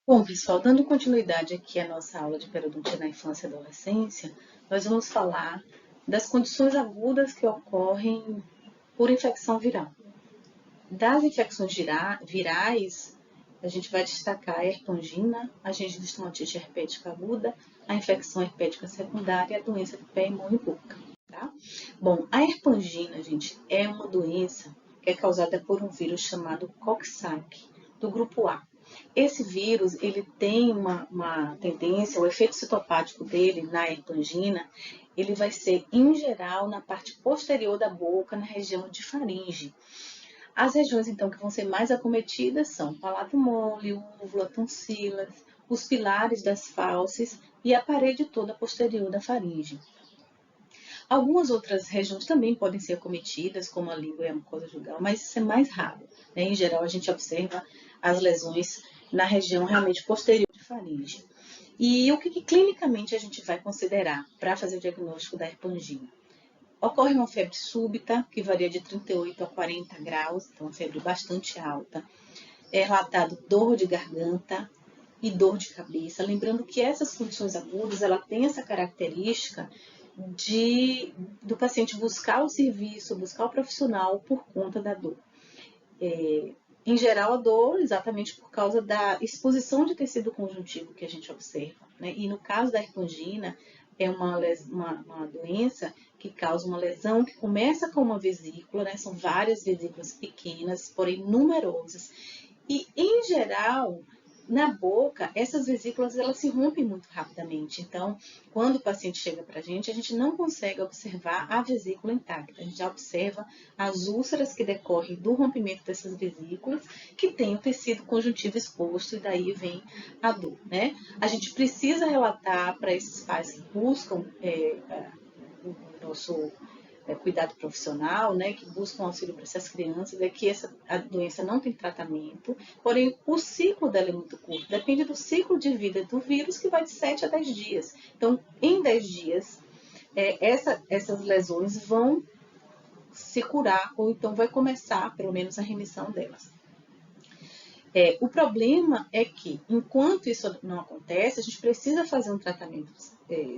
Bom, pessoal, dando continuidade aqui à nossa aula de periodontia na infância e adolescência, nós vamos falar das condições agudas que ocorrem por infecção viral. Das infecções virais, a gente vai destacar a herpangina, a gengivite estomatite herpética aguda, a infecção herpética secundária e a doença de pé, mão e boca. Tá? Bom, a herpangina, gente, é uma doença que é causada por um vírus chamado Coxsackie, do grupo A. Esse vírus, ele tem uma tendência, o efeito citopático dele na herpangina, ele vai ser, em geral, na parte posterior da boca, na região de faringe. As regiões, então, que vão ser mais acometidas são palato mole, úvula, tonsilas, os pilares das fauces e a parede toda posterior da faringe. Algumas outras regiões também podem ser acometidas, como a língua e a mucosa jugal, mas isso é mais raro. Né? Em geral, a gente observa as lesões na região realmente posterior de faringe. E o que clinicamente a gente vai considerar para fazer o diagnóstico da herpangina? Ocorre uma febre súbita, que varia de 38 a 40 graus, então uma febre bastante alta. É relatado dor de garganta e dor de cabeça. Lembrando que essas condições agudas, ela tem essa característica do paciente buscar o serviço, buscar o profissional por conta da dor. Em geral, a dor exatamente por causa da exposição de tecido conjuntivo que a gente observa. Né? E no caso da herpangina, é uma doença que causa uma lesão que começa com uma vesícula, né? São várias vesículas pequenas, porém numerosas. E, em geral, na boca, essas vesículas elas se rompem muito rapidamente. Então, quando o paciente chega para a gente não consegue observar a vesícula intacta. A gente já observa as úlceras que decorrem do rompimento dessas vesículas, que tem o tecido conjuntivo exposto, e daí vem a dor. Né? A gente precisa relatar para esses pais que buscam o nosso cuidado profissional, né, que buscam auxílio para essas crianças, é que a doença não tem tratamento, porém o ciclo dela é muito curto, depende do ciclo de vida do vírus, que vai de 7 a 10 dias. Então, em 10 dias, essas lesões vão se curar, ou então vai começar, pelo menos, a remissão delas. O problema é que, enquanto isso não acontece, a gente precisa fazer um tratamento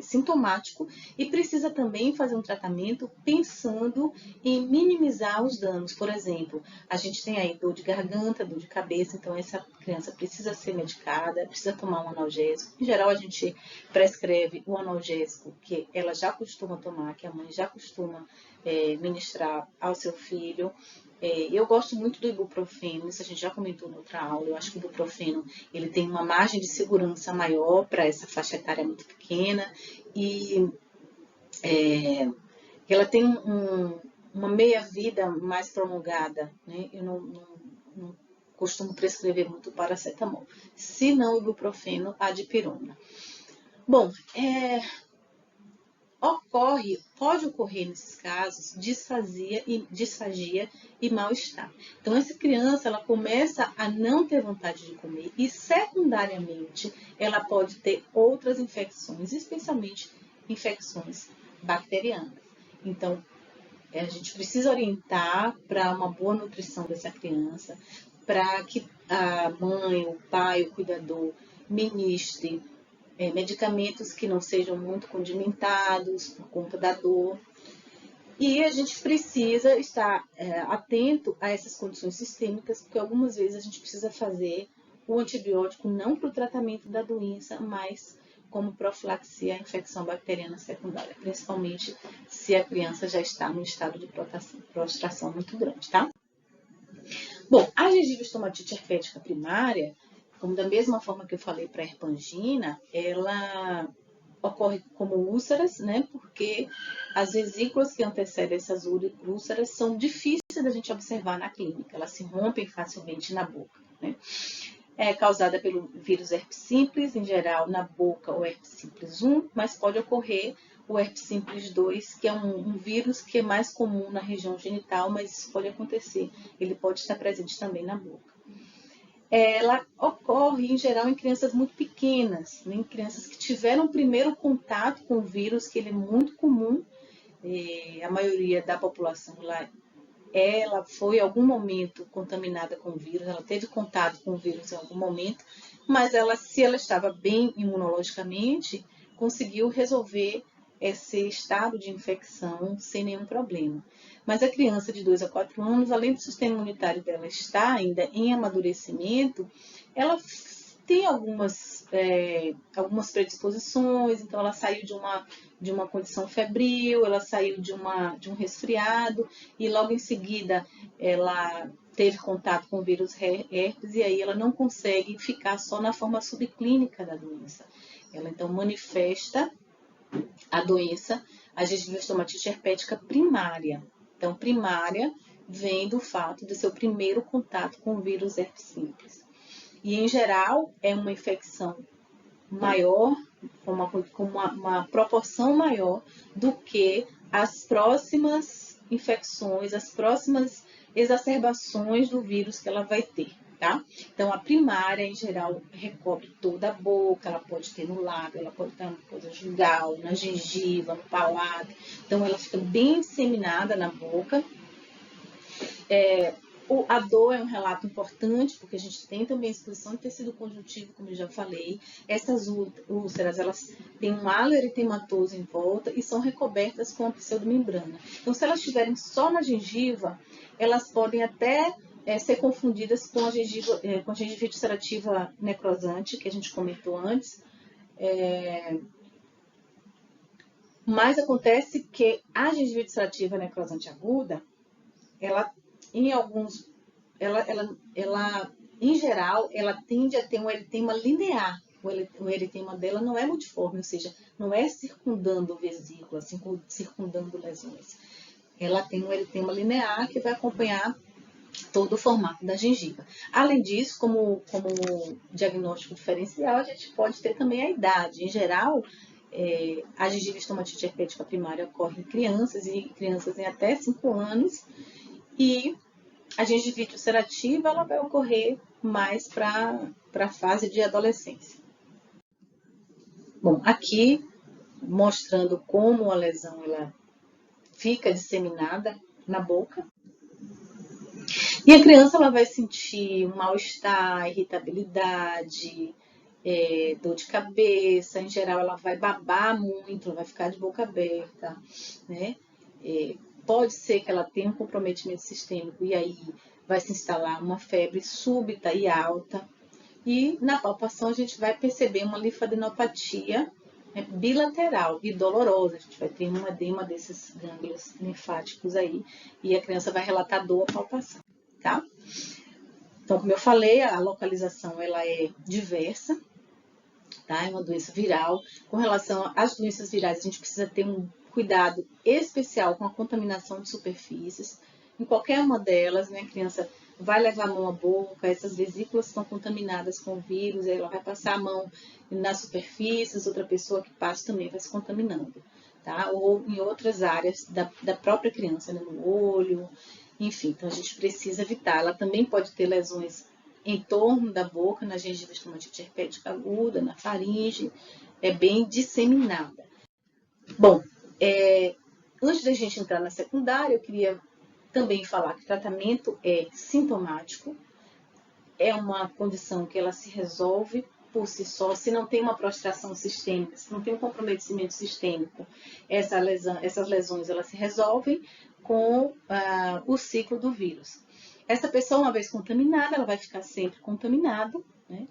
sintomático e precisa também fazer um tratamento pensando em minimizar os danos. Por exemplo, a gente tem aí dor de garganta, dor de cabeça, então essa criança precisa ser medicada, precisa tomar um analgésico. Em geral, a gente prescreve o analgésico que ela já costuma tomar, que a mãe já costuma ministrar ao seu filho. Eu gosto muito do ibuprofeno, isso a gente já comentou na outra aula. Eu acho que o ibuprofeno ele tem uma margem de segurança maior para essa faixa etária muito pequena e ela tem uma meia-vida mais prolongada. Né? Eu não costumo prescrever muito paracetamol. Se não, o ibuprofeno, a dipirona. Bom, pode ocorrer nesses casos disfagia e mal-estar. Então, essa criança ela começa a não ter vontade de comer e, secundariamente, ela pode ter outras infecções, especialmente infecções bacterianas. Então, a gente precisa orientar para uma boa nutrição dessa criança, para que a mãe, o pai, o cuidador ministre medicamentos que não sejam muito condimentados por conta da dor. E a gente precisa estar atento a essas condições sistêmicas, porque algumas vezes a gente precisa fazer o antibiótico não para o tratamento da doença, mas como profilaxia à infecção bacteriana secundária, principalmente se a criança já está no estado de prostração muito grande, tá? Bom, a gengivite estomatite herpética primária, como da mesma forma que eu falei para a herpangina, ela ocorre como úlceras, né? Porque as vesículas que antecedem essas úlceras são difíceis da gente observar na clínica, elas se rompem facilmente na boca, né? É causada pelo vírus herpes simples, em geral na boca o herpes simples 1, mas pode ocorrer o herpes simples 2, que é um vírus que é mais comum na região genital, mas isso pode acontecer, ele pode estar presente também na boca. Ela ocorre, em geral, em crianças muito pequenas, né? Em crianças que tiveram o primeiro contato com o vírus, que ele é muito comum, a maioria da população lá, ela foi em algum momento contaminada com o vírus, ela teve contato com o vírus em algum momento, mas se ela estava bem imunologicamente, conseguiu resolver esse estado de infecção sem nenhum problema. Mas a criança de 2 a 4 anos, além do sistema imunitário dela estar ainda em amadurecimento, ela tem algumas predisposições, então ela saiu de uma condição febril, ela saiu de um resfriado e logo em seguida ela teve contato com o vírus herpes e aí ela não consegue ficar só na forma subclínica da doença. Ela então manifesta a doença, a gengivite estomatite herpética primária. Então, primária vem do fato de ser o primeiro contato com o vírus herpes simples. E, em geral, é uma infecção maior, com uma proporção maior do que as próximas infecções, as próximas exacerbações do vírus que ela vai ter. Tá? Então, a primária, em geral, recobre toda a boca, ela pode ter no lábio, ela pode ter na mucosa gingal, na gengiva, no palato. Então, ela fica bem disseminada na boca. A dor é um relato importante, porque a gente tem também exposição de tecido conjuntivo, como eu já falei. Essas úlceras, elas têm um halo eritematoso em volta e são recobertas com a pseudomembrana. Então, se elas estiverem só na gengiva, elas podem até ser confundidas com a gengivite ulcerativa necrosante, que a gente comentou antes. Mas acontece que a gengivite ulcerativa necrosante aguda, ela em geral, ela tende a ter um eritema linear. O eritema dela não é multiforme, ou seja, não é circundando vesículas, circundando lesões. Ela tem um eritema linear que vai acompanhar todo o formato da gengiva. Além disso, como diagnóstico diferencial, a gente pode ter também a idade. Em geral, a gengivite estomatite herpética primária ocorre em crianças e crianças em até 5 anos. E a gengivite ulcerativa ela vai ocorrer mais para a fase de adolescência. Bom, aqui mostrando como a lesão ela fica disseminada na boca. E a criança ela vai sentir um mal-estar, irritabilidade, dor de cabeça. Em geral, ela vai babar muito, ela vai ficar de boca aberta, né? Pode ser que ela tenha um comprometimento sistêmico e aí vai se instalar uma febre súbita e alta. E na palpação a gente vai perceber uma linfadenopatia bilateral e dolorosa. A gente vai ter um edema desses gânglios linfáticos aí e a criança vai relatar dor à palpação, tá? Então, como eu falei, a localização ela é diversa, tá? É uma doença viral. Com relação às doenças virais, a gente precisa ter um cuidado especial com a contaminação de superfícies. Em qualquer uma delas, né, a criança vai levar a mão à boca, essas vesículas estão contaminadas com o vírus, ela vai passar a mão nas superfícies, outra pessoa que passa também vai se contaminando, tá? Ou em outras áreas da própria criança, né, no olho, enfim. Então, a gente precisa evitar. Ela também pode ter lesões em torno da boca, na gengiva estomatite herpética aguda, na faringe, é bem disseminada. Bom, antes da gente entrar na secundária, eu queria também falar que o tratamento é sintomático, é uma condição que ela se resolve por si só, se não tem uma prostração sistêmica, se não tem um comprometimento sistêmico, essas lesões elas se resolvem com o ciclo do vírus. Essa pessoa, uma vez contaminada, ela vai ficar sempre contaminada, né?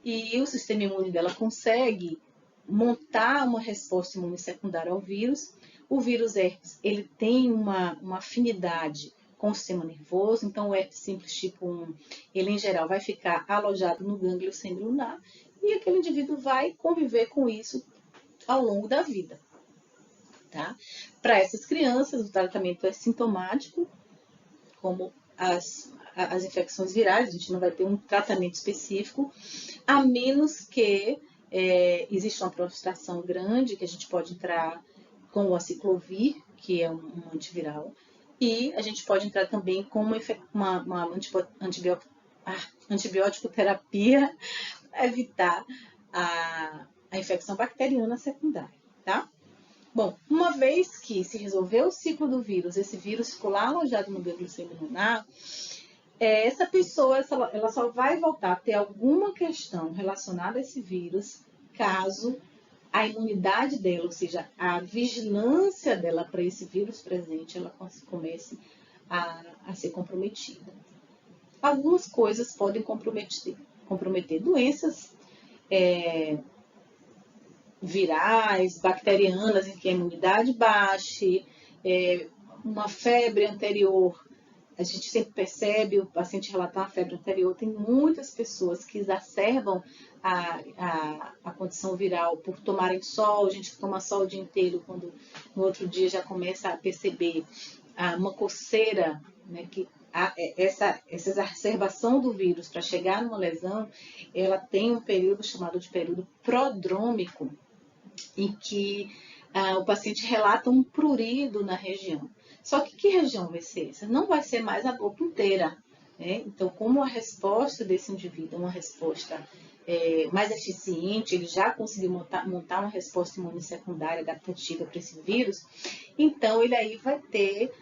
E o sistema imune dela consegue montar uma resposta imune secundária ao vírus. O vírus herpes, ele tem uma afinidade com o sistema nervoso, então o herpes simples tipo 1, ele em geral vai ficar alojado no gânglio semilunar e aquele indivíduo vai conviver com isso ao longo da vida, tá? Para essas crianças, o tratamento é sintomático, como as infecções virais, a gente não vai ter um tratamento específico, a menos que exista uma prostração grande, que a gente pode entrar com o aciclovir, que é um antiviral, e a gente pode entrar também com uma antibiótico terapia para evitar a infecção bacteriana secundária, tá? Bom, uma vez que se resolveu o ciclo do vírus, esse vírus ficou lá alojado no gânglio semilunar, essa pessoa ela só vai voltar a ter alguma questão relacionada a esse vírus caso a imunidade dela, ou seja, a vigilância dela para esse vírus presente, ela comece a ser comprometida. Algumas coisas podem comprometer doenças virais, bacterianas, em que a imunidade baixe, uma febre anterior. A gente sempre percebe o paciente relatar uma febre anterior. Tem muitas pessoas que exacerbam a condição viral por tomarem sol. A gente toma sol o dia inteiro, quando no outro dia já começa a perceber uma coceira, né, que essa exacerbação do vírus para chegar numa lesão, ela tem um período chamado de período prodrômico, em que o paciente relata um prurido na região. Só que região vai ser essa? Não vai ser mais a boca inteira, né? Então, como a resposta desse indivíduo é uma resposta mais eficiente, ele já conseguiu montar uma resposta imune secundária adaptativa para esse vírus, então ele aí vai ter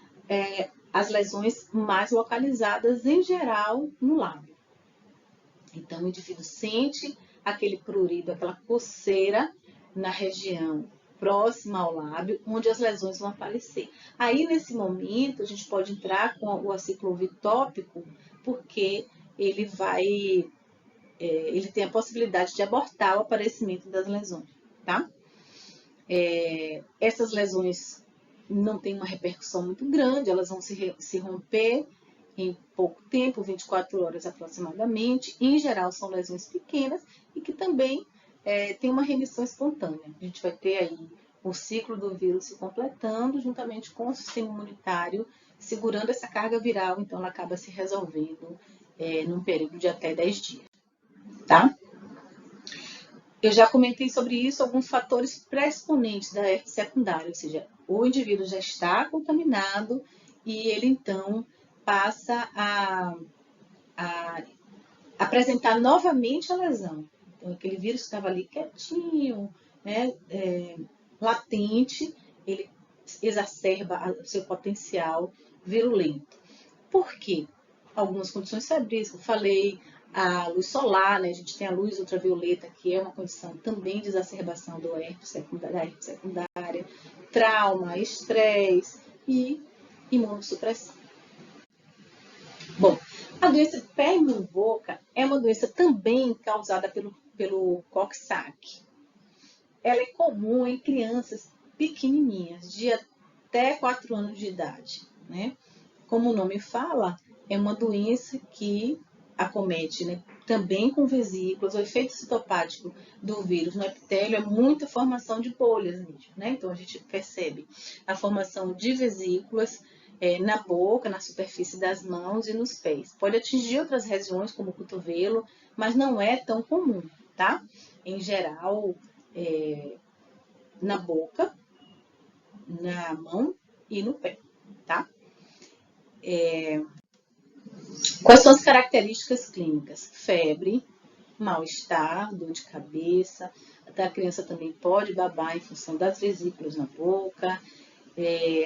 as lesões mais localizadas, em geral, no lábio. Então, o indivíduo sente aquele prurido, aquela coceira na região próxima ao lábio, onde as lesões vão aparecer. Aí, nesse momento, a gente pode entrar com o aciclovir tópico, porque ele tem a possibilidade de abortar o aparecimento das lesões, tá? Essas lesões não têm uma repercussão muito grande, elas vão se romper em pouco tempo, 24 horas aproximadamente. Em geral, são lesões pequenas e que também tem uma remissão espontânea. A gente vai ter aí o ciclo do vírus se completando juntamente com o sistema imunitário, segurando essa carga viral, então ela acaba se resolvendo num período de até 10 dias. Tá? Eu já comentei sobre isso, alguns fatores pré-exponentes da herpes secundária, ou seja, o indivíduo já está contaminado e ele então passa a apresentar novamente a lesão. Então, aquele vírus que estava ali quietinho, né, latente, ele exacerba o seu potencial virulento. Por quê? Algumas condições febris, eu falei, a luz solar, né, a gente tem a luz ultravioleta, que é uma condição também de exacerbação da herpes secundária, trauma, estresse e imunossupressão. Bom, a doença pé-mão-boca é uma doença também causada pelo Coxsackie. Ela é comum em crianças pequenininhas, de até 4 anos de idade, né? Como o nome fala, é uma doença que acomete, né, também com vesículas. O efeito citopático do vírus no epitélio é muita formação de bolhas, né? Então a gente percebe a formação de vesículas na boca, na superfície das mãos e nos pés. Pode atingir outras regiões, como o cotovelo, mas não é tão comum, tá? Em geral, na boca, na mão e no pé, tá? Quais são as características clínicas? Febre, mal-estar, dor de cabeça, até a criança também pode babar em função das vesículas na boca,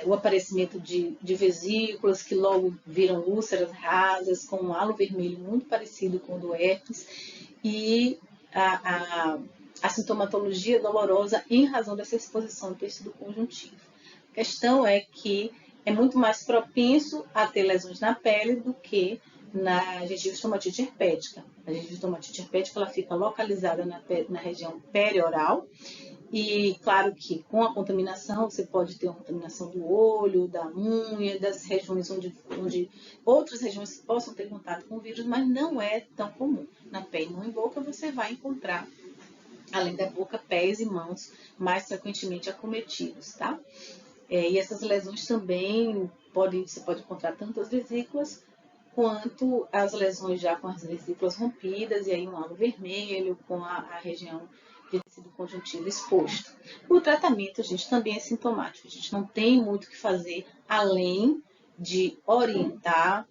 o aparecimento de vesículas que logo viram úlceras rasas, com um halo vermelho muito parecido com o do herpes, e a sintomatologia dolorosa em razão dessa exposição ao tecido conjuntivo. A questão é que é muito mais propenso a ter lesões na pele do que na gengivostomatite herpética. A gengivostomatite herpética ela fica localizada na região perioral e, claro que com a contaminação, você pode ter uma contaminação do olho, da unha, das regiões onde outras regiões possam ter contato com o vírus, mas não é tão comum. Na pele, mão e boca, você vai encontrar, além da boca, pés e mãos mais frequentemente acometidos, tá? E essas lesões também você pode encontrar tanto as vesículas quanto as lesões já com as vesículas rompidas e aí um halo vermelho com a região de tecido conjuntivo exposto. O tratamento, gente, também é sintomático. A gente não tem muito o que fazer além de orientar,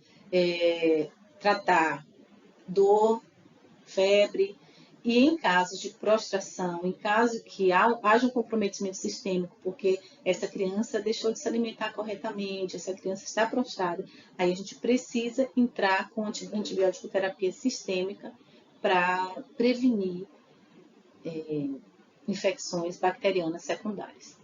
tratar dor, febre, E em casos de prostração, em caso que haja um comprometimento sistêmico, porque essa criança deixou de se alimentar corretamente, essa criança está prostrada, aí a gente precisa entrar com antibiótico terapia sistêmica para prevenir infecções bacterianas secundárias.